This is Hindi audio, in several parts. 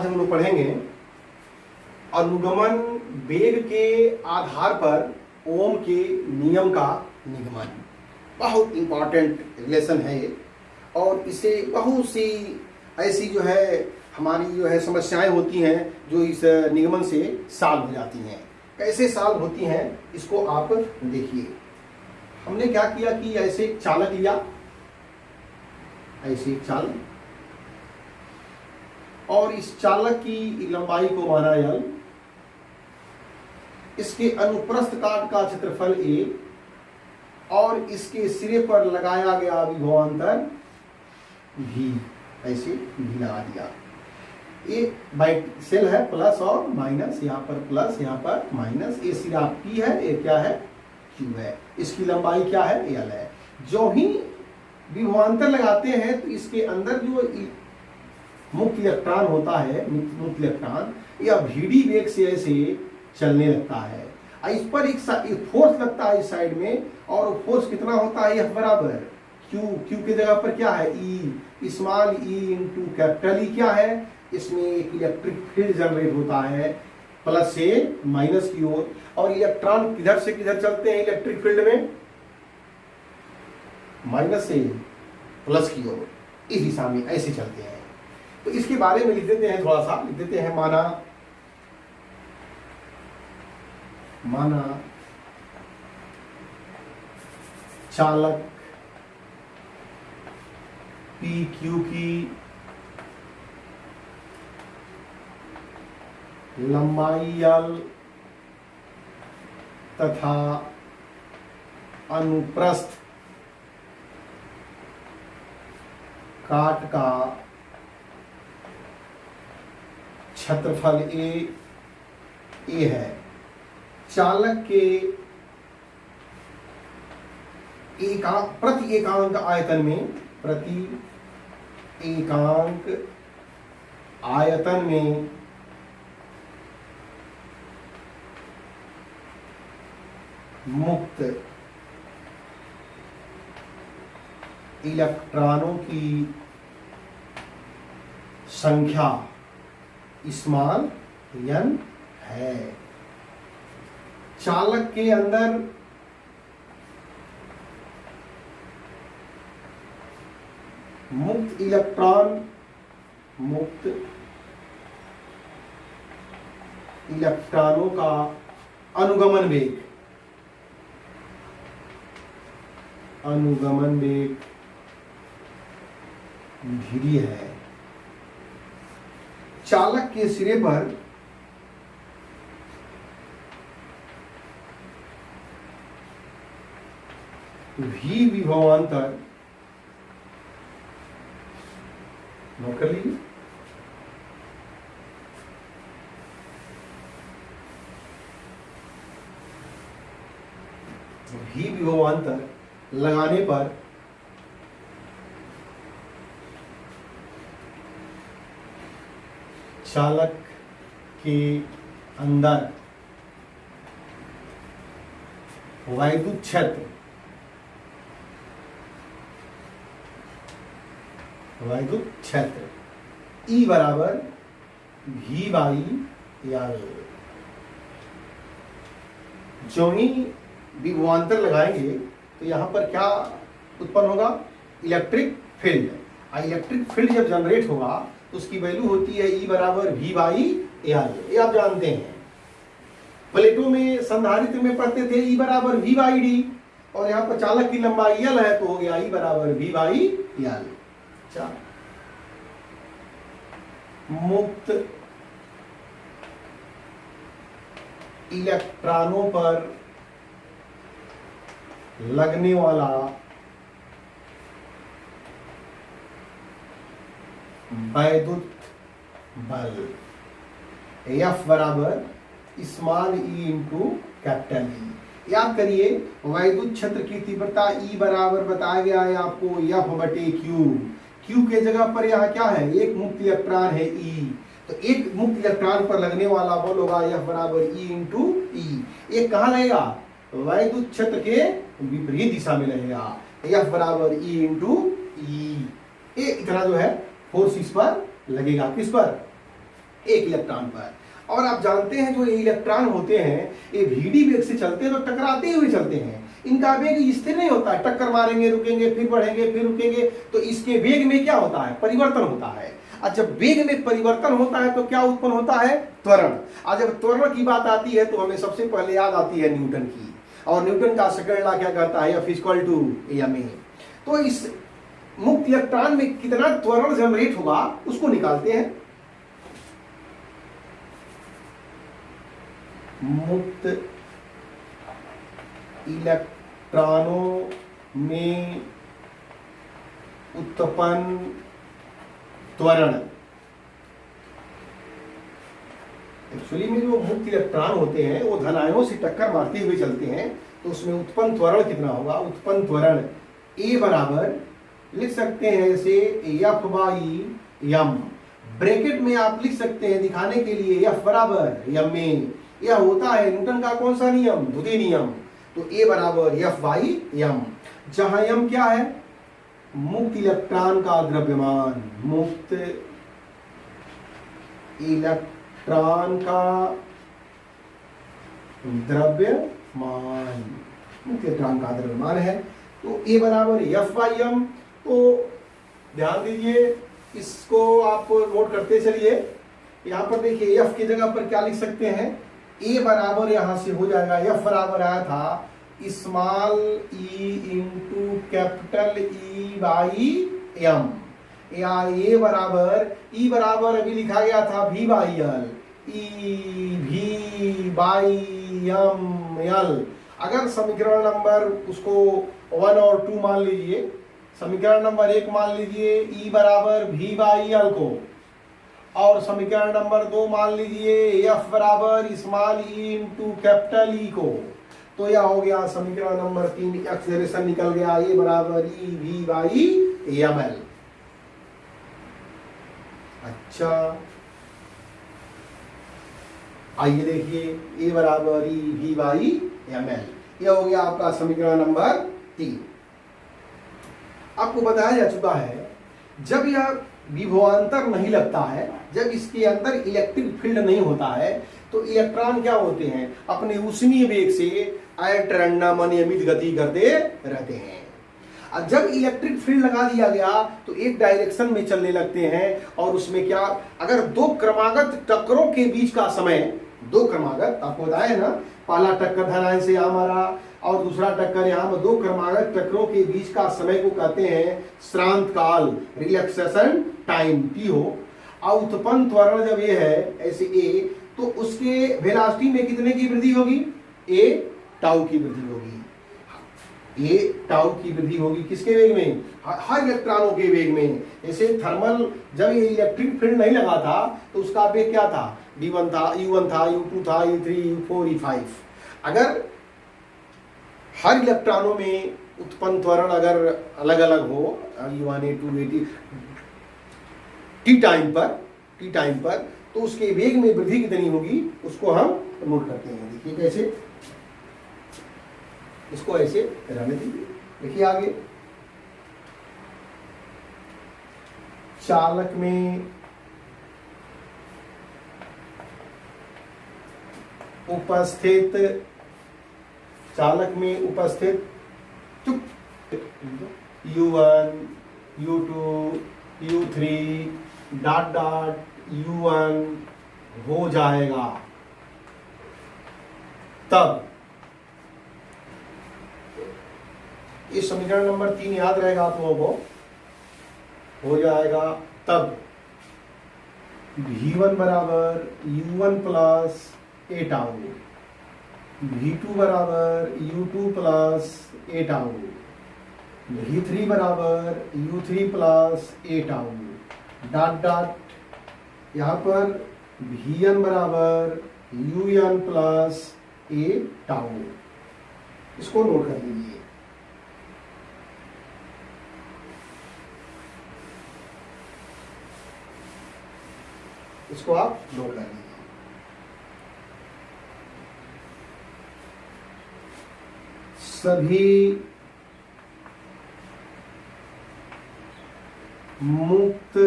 आज हम लोग पढ़ेंगे अनुगमन वेग के आधार पर ओम के नियम का निगमन। बहुत इंपॉर्टेंट रिलेशन है ये, और इससे बहुत सी ऐसी जो है हमारी जो है समस्याएं होती हैं जो इस निगमन से सॉल्व हो जाती हैं। कैसे सॉल्व होती हैं इसको आप देखिए। हमने क्या किया कि ऐसे एक चालक लिया, ऐसे एक चालक, और इस चालक की लंबाई को माना l, इसके अनुप्रस्थ काट का क्षेत्रफल a, और इसके सिरे पर लगाया गया विभवांतर v, ऐसे v लगा दिया। ये बाई सेल है, प्लस और माइनस, यहाँ पर प्लस यहाँ पर माइनस। ये सिरा p है, ये क्या है q है। इसकी लंबाई क्या है l है। जो ही विभवांतर लगाते हैं तो इसके अंदर जो मुक्त इलेक्ट्रॉन होता है, मुक्त इलेक्ट्रॉन यह भीड़ी वेग से ऐसे चलने लगता है। इस पर एक फोर्स लगता है इस साइड में, और फोर्स कितना होता है, F बराबर Q की जगह पर क्या है E, small e into capital E क्या है। इसमें एक इलेक्ट्रिक फील्ड जनरेट होता है प्लस से माइनस की ओर, और इलेक्ट्रॉन किधर से किधर चलते हैं इलेक्ट्रिक फील्ड में, माइनस से प्लस की ओर, इस दिशा में ऐसे चलते हैं। तो इसके बारे में लिख देते हैं, थोड़ा सा लिख देते हैं। माना चालक PQ की लंबाई l तथा अनुप्रस्थ काट का क्षेत्रफल a है। चालक के प्रति एकांक आयतन में, प्रति एकांक आयतन में मुक्त इलेक्ट्रॉनों की संख्या स्मॉल n है। चालक के अंदर मुक्त इलेक्ट्रॉनों का अनुगमन वेग धीरे है। चालक के सिरे पर v विभवांतर, नोट कर लीजिए, v विभवांतर लगाने पर चालक के अंदर वैद्युत क्षेत्र, E बराबर V बाई l। जो ही विभवांतर लगाएंगे तो यहाँ पर क्या उत्पन्न होगा, इलेक्ट्रिक फील्ड। इलेक्ट्रिक फील्ड जब जनरेट होगा तो उसकी वैल्यू होती है E बराबर V बाई l। ये आप जानते हैं, प्लेटों में संधारित्र में पढ़ते थे E बराबर V बाई d, और यहाँ पर चालक की लंबाई l है तो हो गया E बराबर V बाई l। मुक्त इलेक्ट्रॉनों पर लगने वाला वैद्युत बल F बराबर small e into capital E। याद करिए, वैद्युत क्षेत्र की तीव्रता E बराबर बताया गया है आपको F बटे Q के जगह पर यहाँ क्या है, एक मुक्त इलेक्ट्रॉन है E, तो एक मुक्त इलेक्ट्रॉन पर लगने वाला बल होगा F बराबर E इंटू E। एक कहाँ लगेगा, वैद्युत क्षेत्र के विपरीत दिशा में लगेगा, F बराबर E इंटू E। इतना जो है फोर्स इस पर लगेगा, किस पर, एक इलेक्ट्रॉन पर। और आप जानते हैं जो ये इलेक्ट्रॉन होते हैं ये भीडी वेग से चलते हैं तो टकराते हुए चलते हैं। इनका वेग स्थिर नहीं होता है, टक्कर मारेंगे रुकेंगे फिर बढ़ेंगे फिर रुकेंगे, तो इसके वेग में क्या होता है, परिवर्तन होता है। और जब वेग में परिवर्तन होता है तो क्या उत्पन्न होता है, त्वरण। और जब त्वरण की बात आती है तो हमें सबसे पहले याद आती है न्यूटन की, और न्यूटन का सेकंड लॉ क्या कहता है, F = ma। तो इस मुक्त इलेक्ट्रॉन में कितना त्वरण जनरेट होगा उसको निकालते हैं। मुक्त इलेक्ट्रॉनों में उत्पन्न त्वरण, एक्चुअली में जो मुक्त इलेक्ट्रॉन होते हैं वो धन आयनों से टक्कर मारते हुए चलते हैं, तो उसमें उत्पन्न त्वरण कितना होगा, उत्पन्न त्वरण A बराबर लिख सकते हैं ऐसे F/m, ब्रैकेट में आप लिख सकते हैं दिखाने के लिए F बराबर ma। यह होता है न्यूटन का कौन सा नियम, द्वितीय नियम। तो A बराबर F/m, जहां m क्या है, मुक्त इलेक्ट्रॉन का द्रव्यमान, मुक्त इलेक्ट्रॉन का द्रव्यमान, मुक्त इलेक्ट्रॉन का द्रव्यमान है। तो A बराबर F/m। तो ध्यान दीजिए, इसको आप नोट करते चलिए। यहां पर देखिए F की जगह पर क्या लिख सकते हैं, A बराबर यहां से हो जाएगा, F बराबर आया था small e into capital E/m, या A बराबर E बराबर अभी लिखा गया था V/L, EV/m/L। अगर समीकरण नंबर उसको 1 और 2 मान लीजिए, समीकरण नंबर 1 मान लीजिए E बराबर V/L को, और समीकरण नंबर 2 मान लीजिए F बराबर small e into capital E को, तो यह हो गया समीकरण नंबर 3, एक्सेलरेशन निकल गया A बराबर EV/ml। अच्छा आइए देखिए, A बराबर EV/ml, यह हो गया आपका समीकरण नंबर 3। आपको बताया जा चुका है जब यह विभवांतर नहीं लगता है, जब इसके अंदर इलेक्ट्रिक फील्ड नहीं होता है, तो इलेक्ट्रॉन क्या होते हैं, अपने ऊष्मीय वेग से एट रैंडम अनियमित गति करते रहते हैं। और जब इलेक्ट्रिक फील्ड लगा दिया गया तो एक डायरेक्शन में चलने लगते हैं, और उसमें क्या, अगर दो क्रमागत टक्करों के बीच का समय, दो क्रमागत आपको बताया ना, पहला टक्कर धन आयन से यहाँ मारा और दूसरा टक्कर यहाँ, दो क्रमागत टक्करों के बीच का समय को कहते हैं श्रांत काल, रिलैक्सेशन टाइम T हो। और उत्पन्न त्वरण जब ये है ऐसे A, तो उसके वेलोसिटी में कितने की वृद्धि होगी, A टाउ की वृद्धि होगी, A टाउ की वृद्धि होगी किसके वेग में, हर इलेक्ट्रॉनों के वेग में। जैसे थर्मल जब ये इलेक्ट्रिक फील्ड नहीं लगा था तो उसका वेग क्या था, D1 था, U1 था, U2 था, U3, U4, E5। अगर हर इलेक्ट्रॉनों में उत्पन्न त्वरण अगर अलग अलग हो, U1 A2 A3 T time पर, तो उसके वेग में वृद्धि कितनी होगी उसको हम नोट करते हैं। देखिए कैसे, इसको ऐसे रहने दीजिए। देखिए आगे, चालक में उपस्थित U1 U2 U3 U1 हो जाएगा, तब इस समीकरण नंबर 3 याद रहेगा आप लोगों को, हो जाएगा तब V1 बराबर U1 plus A tau, V2 बराबर U2 plus A tau, V3 बराबर U3 प्लस A टाउ, यहाँ पर Vn बराबर Un प्लस A टाउ। इसको नोट कर लीजिए। इसको आप नोट कर लीजिए। सभी मुक्त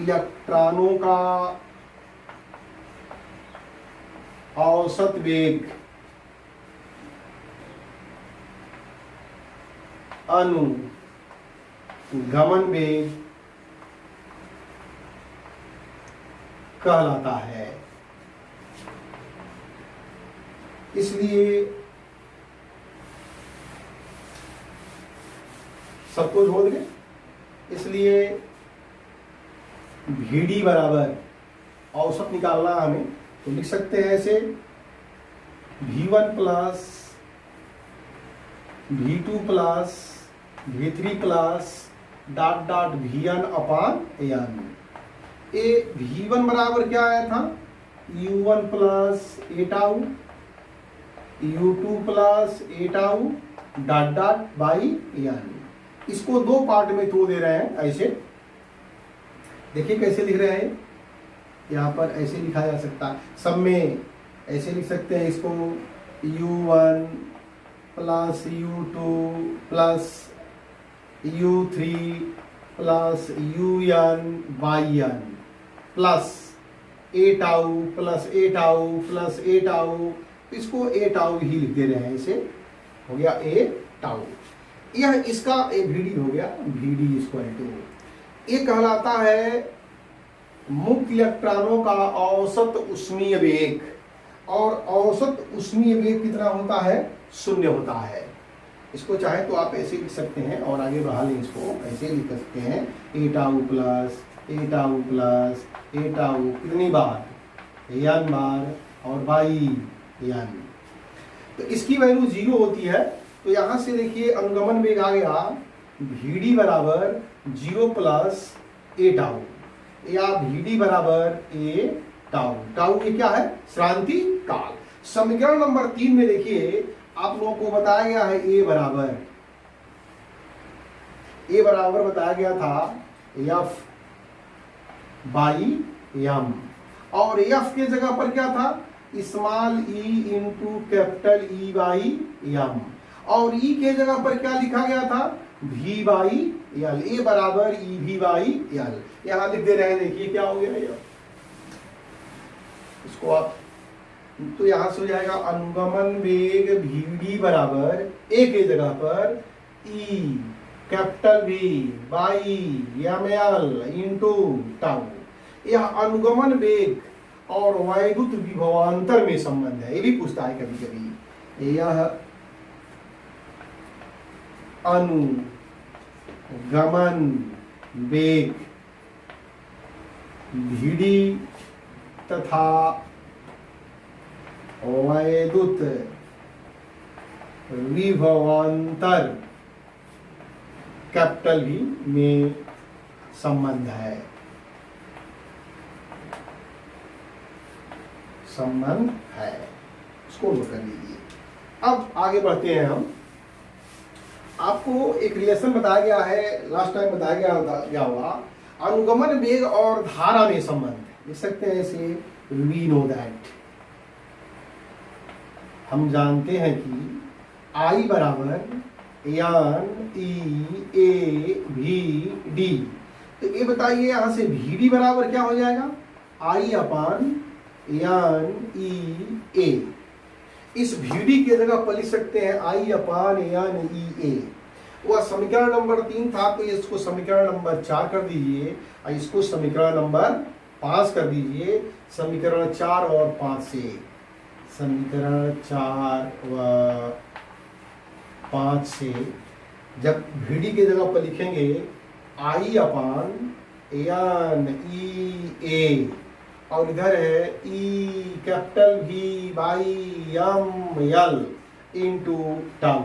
इलेक्ट्रॉनों का औसत वेग अनुगमन वेग कहलाता है। इसलिए सबको जोड़ दें। इसलिए VD बराबर औसत निकालना हमें, तो लिख सकते हैं ऐसे V1 plus V2 plus V3 plus dot dot Vn अपान N। ए V1 बराबर क्या आया था, U1 plus A tau, U2 plus A tau dot dot by N। इसको दो पार्ट में तोड़ दे रहे हैं ऐसे। देखिए कैसे लिख रहे हैं, यहाँ पर ऐसे लिखा जा सकता है, सब में ऐसे लिख सकते हैं इसको U1 plus U2 plus U3 plus UN by N plus A tau plus A tau plus A tau, इसको ए टाउ ही लिख दे रहे हैं, ऐसे हो गया ए टाउ। यह इसका ए VD हो गया, VD इक्वल टू, ये कहलाता है मुक्त इलेक्ट्रॉनों का औसत ऊष्मीय वेग। और औसत ऊष्मीय वेग कितना होता है, 0 होता है। इसको चाहे तो आप ऐसे लिख सकते हैं और आगे बढ़ा लें, इसको ऐसे लिख सकते हैं ए टाउ प्लस ए टाउ प्लस ए टाउ कितनी बार, N बार और बाई N। तो इसकी वैल्यू 0 होती है। तो यहां से देखिए अनुगमन वेग आ गया VD बराबर 0 प्लस ए टाउ, या VD बराबर ए टाउ। टाउ ये क्या है, श्रांति काल। समीकरण नंबर 3 में देखिए आप लोगों को बताया गया है ए बराबर बताया गया था F बाई M, और F के जगह पर क्या था, small e into capital E by M, और E के जगह पर क्या लिखा गया था, V बाई L। ए बराबर EV बाई L यहां लिख दे रहे हैं। देखिए क्या हो गया ये, इसको आप, तो यहां से हो जाएगा अनुगमन वेग VD बराबर ए के जगह पर E capital V by ML into tau. यह अनुगमन वेग और वैद्युत विभवांतर में संबंध है, ये भी पूछता है कभी कभी। यह अनुगमन वेग VD तथा वैद्युत विभवांतर कैपिटल V में संबंध है, संबंध है, इसको नोट कर लीजिए। अब आगे बढ़ते हैं हम। आपको एक रिलेशन बताया गया है, लास्ट टाइम बताया गया होगा, अनुगमन वेग और धारा में संबंध। लिख सकते हैं ऐसे, वी नो दैट, हम जानते हैं कि I बराबर N E A V D। तो ये बताइए यहां से VD बराबर क्या हो जाएगा, I upon N E A। इस VD के जगह पर लिख सकते हैं I upon N E A। वह समीकरण नंबर 3 था, तो इसको समीकरण नंबर 4 कर दीजिए और इसको समीकरण नंबर 5 कर दीजिए। समीकरण 4 और 5 से, समीकरण 4 व 5 से जब VD के जगह पर लिखेंगे I upon N E A, और इधर है E capital V by M L into tau.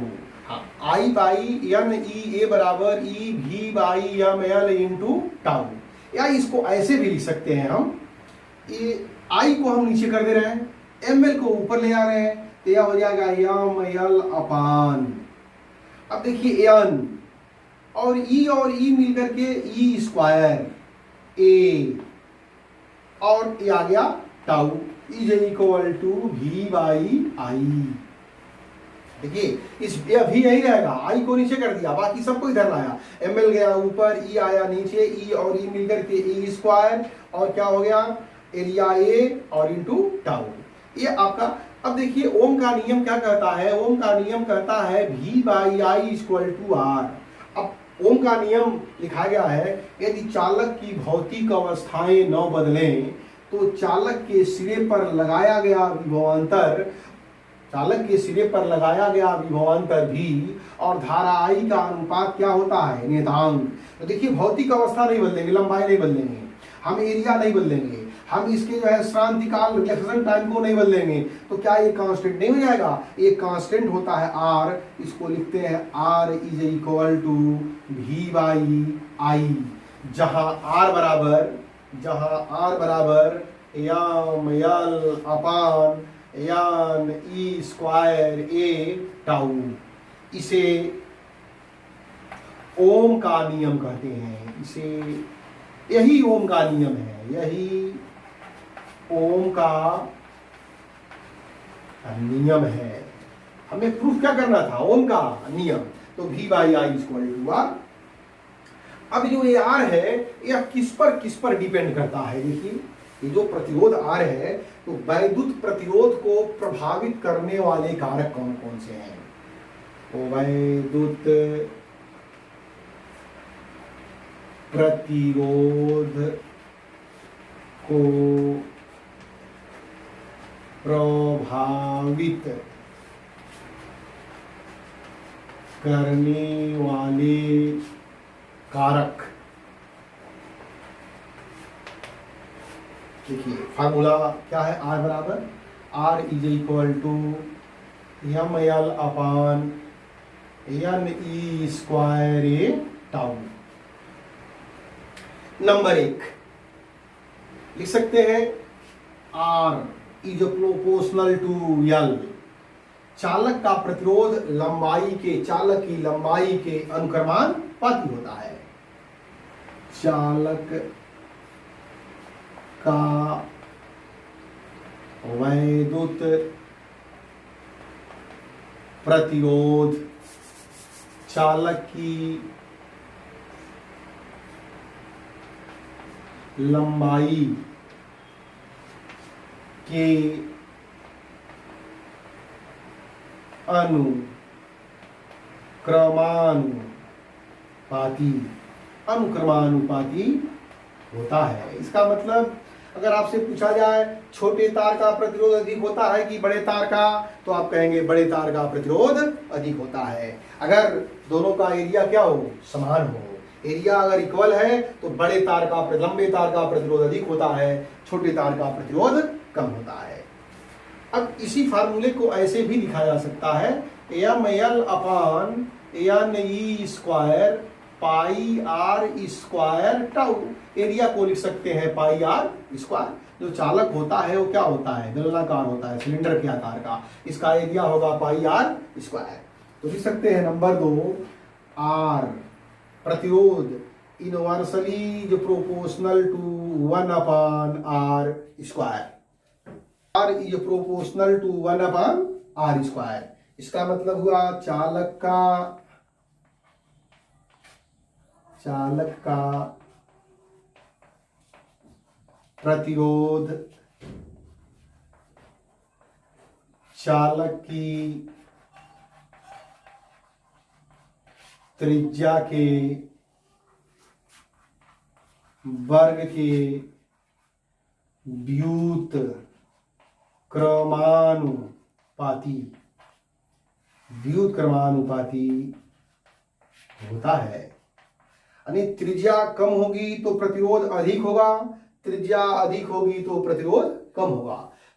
हाँ, I by N E A बराबर E V by M L into tau. या इसको ऐसे भी लिख सकते हैं हम, ये I को हम नीचे कर दे रहे हैं, ML को ऊपर ले आ रहे हैं, तो यह हो जाएगा M L अपान, अब देखिए N और E मिलकर के E स्क्वायर A, और ये आ गया tau, is equal to V by I। देखिए इस ये भी यही रहेगा, आई को नीचे कर दिया, बाकी सबको इधर लाया, ml गया ऊपर, ई आया नीचे, ई और ई मिलकर के ई स्क्वायर, और क्या हो गया एरिया ए और इंटू टाउ। ये आपका, अब देखिए ओम का नियम क्या कहता है, ओम का नियम कहता है V by I equal to R. अब ओम का नियम लिखा गया है, यदि चालक की भौतिक अवस्थाएं न बदलें तो चालक के सिरे पर लगाया गया विभवांतर, चालक के सिरे पर लगाया गया विभवांतर भी और धारा आई का अनुपात क्या होता है, नियतांक। तो देखिए भौतिक अवस्था नहीं बदलेंगे, लंबाई नहीं बदलेंगे, हम एरिया नहीं बदलेंगे, हम इसके जो है श्रांति काल रिफ्लेक्शन टाइम को नहीं बदलेंगे, तो क्या ये कांस्टेंट नहीं हो जाएगा, ये कांस्टेंट होता है आर। इसको लिखते हैं R is equal to V by I, जहां आर बराबर यम यल अपान यान ई स्क्वायर ए टाउ। इसे ओम का नियम कहते हैं, इसे यही ओम का नियम है, यही ओम का नियम है। हमें प्रूफ क्या करना था, ओम का नियम, तो V by I equal to R. अब जो ये आर है यह किस पर डिपेंड करता है, देखिए ये जो प्रतिरोध आर है, तो वैद्युत प्रतिरोध को प्रभावित करने वाले कारक कौन कौन से हैं, तो वैद्युत प्रतिरोध को प्रभावित करने वाले कारक, देखिए फार्मूला क्या है, आर बराबर R is equal to M L upon N E square A tau. Number 1 लिख सकते हैं R is proportional to L, चालक का प्रतिरोध चालक की लंबाई के अनुक्रमानुपाती होता है, चालक का वैद्युत प्रतिरोध चालक की लंबाई के अनुक्रमानुपाती होता है। इसका मतलब अगर आपसे पूछा जाए छोटे तार का प्रतिरोध अधिक होता है कि बड़े तार का, तो आप कहेंगे बड़े तार का प्रतिरोध अधिक होता है। अगर दोनों का एरिया क्या हो, समान हो, एरिया अगर इक्वल है तो लंबे तार का प्रतिरोध अधिक होता है, छोटे तार का प्रतिरोध कम होता है। अब इसी फार्मूले को ऐसे भी लिखा जा सकता है, M L upon N E square pi R square tau. Area को लिख सकते हैं पाई आर स्क्वायर। जो चालक होता है वो क्या होता है, बेलनाकार होता है, सिलेंडर के आकार का, इसका एरिया होगा पाई आर स्क्वायर। तो लिख सकते हैं नंबर 2 आर प्रतिरोध इनवर्सली जो proportional to 1 upon R square, R is proportional to 1 upon R square. इसका मतलब हुआ चालक का प्रतिरोध चालक की त्रिज्या के वर्ग के व्युत्क्रमानुपाती होता है। यानी त्रिज्या कम होगी तो प्रतिरोध अधिक होगा, त्रिज्या अधिक होगी तो प्रतिरोध कम होगा।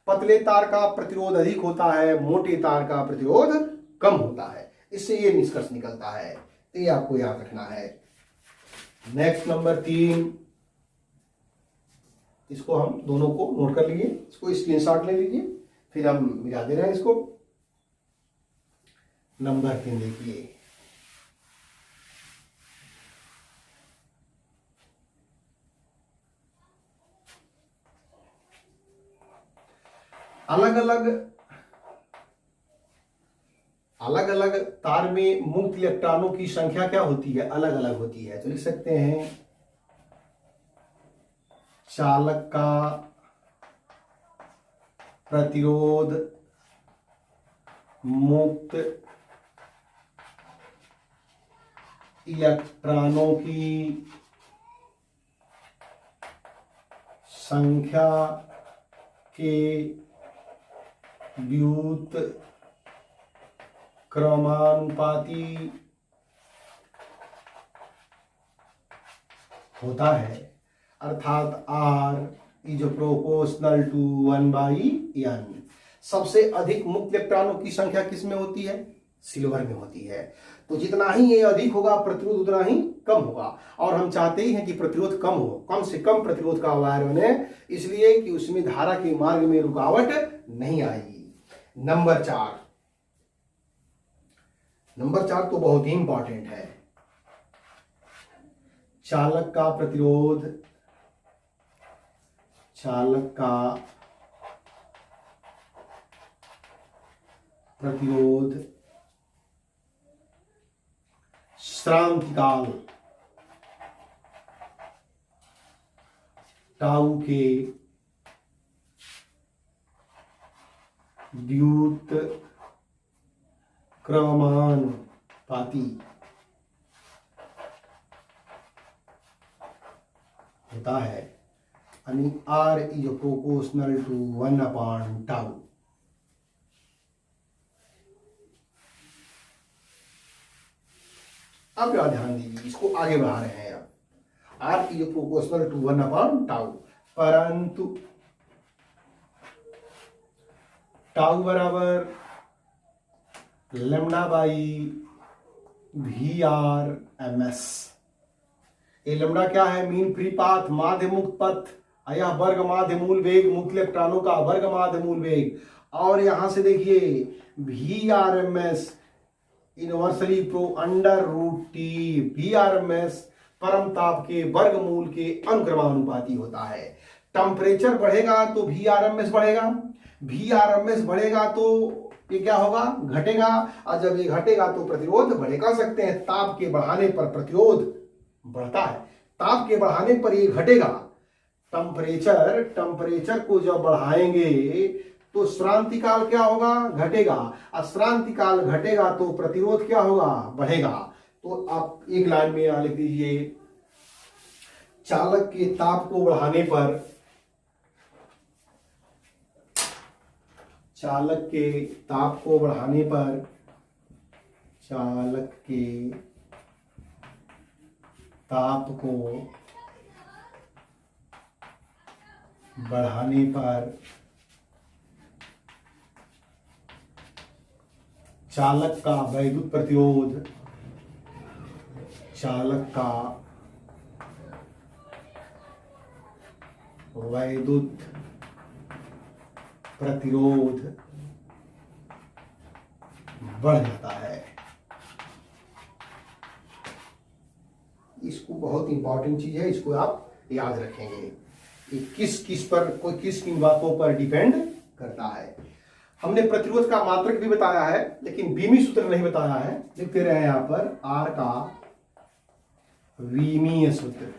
पतले तार का प्रतिरोध अधिक होता है, मोटे तार का प्रतिरोध कम होता है। इससे ये निष्कर्ष निकलता है, तो ये आपको याद रखना है। नेक्स्ट नंबर 3, इसको हम दोनों को नोट कर लीजिए, इसको स्क्रीनशॉट ले लीजिए, फिर हम मिला दे रहे हैं इसको। नंबर 3 देखिए, अलग अलग अलग अलग तार में मुक्त इलेक्ट्रॉनों की संख्या क्या होती है, अलग अलग होती है। तो लिख सकते हैं चालक का प्रतिरोध मुक्त इलेक्ट्रॉनों की संख्या के व्युत क्रमानुपाती होता है, अर्थात R is proportional to 1/n। सबसे अधिक मुक्त इलेक्ट्रॉनों की संख्या किस में होती है, सिल्वर में होती है। तो जितना ही ये अधिक होगा प्रतिरोध उतना ही कम होगा, और हम चाहते ही हैं कि प्रतिरोध कम हो, कम से कम प्रतिरोध का वायर बने, इसलिए कि उसमें धारा के मार्ग में रुकावट नहीं आएगी। नंबर 4 तो बहुत ही इंपॉर्टेंट है। चालक का प्रतिरोध श्रांतिकाल टाउ के व्युत क्रमानुपाती होता है, यानी R is proportional to 1/tau। अब क्या ध्यान दीजिए, इसको आगे बढ़ा रहे हैं। अब R is proportional to 1/tau, परंतु टाउ बराबर λ/VRMS। ये लैम्ब्डा क्या है, मीन फ्री पाथ, माध्य मुक्त पथ, यह वर्ग माध्य मूल वेग, मुक्त इलेक्ट्रॉनों का वर्ग माध्य मूल वेग। और यहां से देखिए VRMS inversely pro √T, VRMS परम ताप के वर्गमूल के अनुक्रमानुपाती होता है। टेम्परेचर बढ़ेगा तो VRMS बढ़ेगा, VRMS बढ़ेगा तो ये क्या होगा, घटेगा, और जब ये घटेगा तो प्रतिरोध बढ़ेगा। सकते हैं ताप के बढ़ाने पर प्रतिरोध बढ़ता है, ताप के बढ़ाने पर ये घटेगा। टेम्परेचर को जब बढ़ाएंगे तो श्रांतिकाल क्या होगा, घटेगा, और श्रांतिकाल घटेगा तो प्रतिरोध क्या होगा, बढ़ेगा। तो आप एक लाइन में यहां लिख दीजिए, चालक के ताप को बढ़ाने पर, चालक के ताप को बढ़ाने पर, चालक के ताप को बढ़ाने पर चालक का वैद्युत प्रतिरोध, चालक का वैद्युत प्रतिरोध बढ़ जाता है। इसको बहुत इंपॉर्टेंट चीज है, इसको आप याद रखेंगे। ये किस पर, कोई किस किन बातों पर डिपेंड करता है। हमने प्रतिरोध का मात्रक भी बताया है, लेकिन बीमी सूत्र नहीं बताया है। लिखते रहे यहां पर R का वीमीय सूत्र,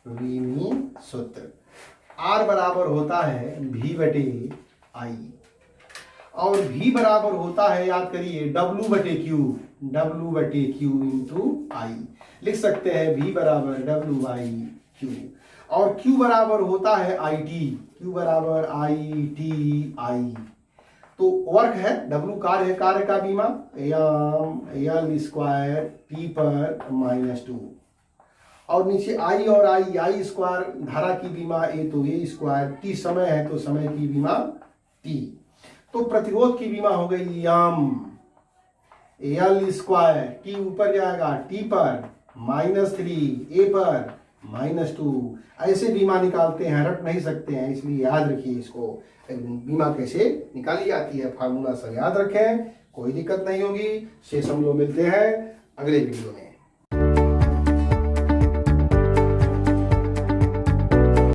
वीमीय सूत्र R बराबर होता है V/I, और V बराबर होता है, याद करिए, W/Q इंटू I। लिख सकते हैं V बराबर W/Q, और Q बराबर होता है IT, Q बराबर ITI। तो वर्क है, W कार्य है, कार्य का बीमा L² T पर -2, और नीचे I और I² धारा की बीमा A, तो A², T समय है तो समय की बीमा T। तो प्रतिरोध की बीमा हो गई L², T ऊपर जाएगा T पर -3, A पर -2। ऐसे बीमा निकालते हैं, रट नहीं सकते हैं, इसलिए याद रखिए इसको, बीमा कैसे निकाली जाती है, फार्मूला सब याद रखें, कोई दिक्कत नहीं होगी। शेष हम लोग मिलते हैं अगले वीडियो में।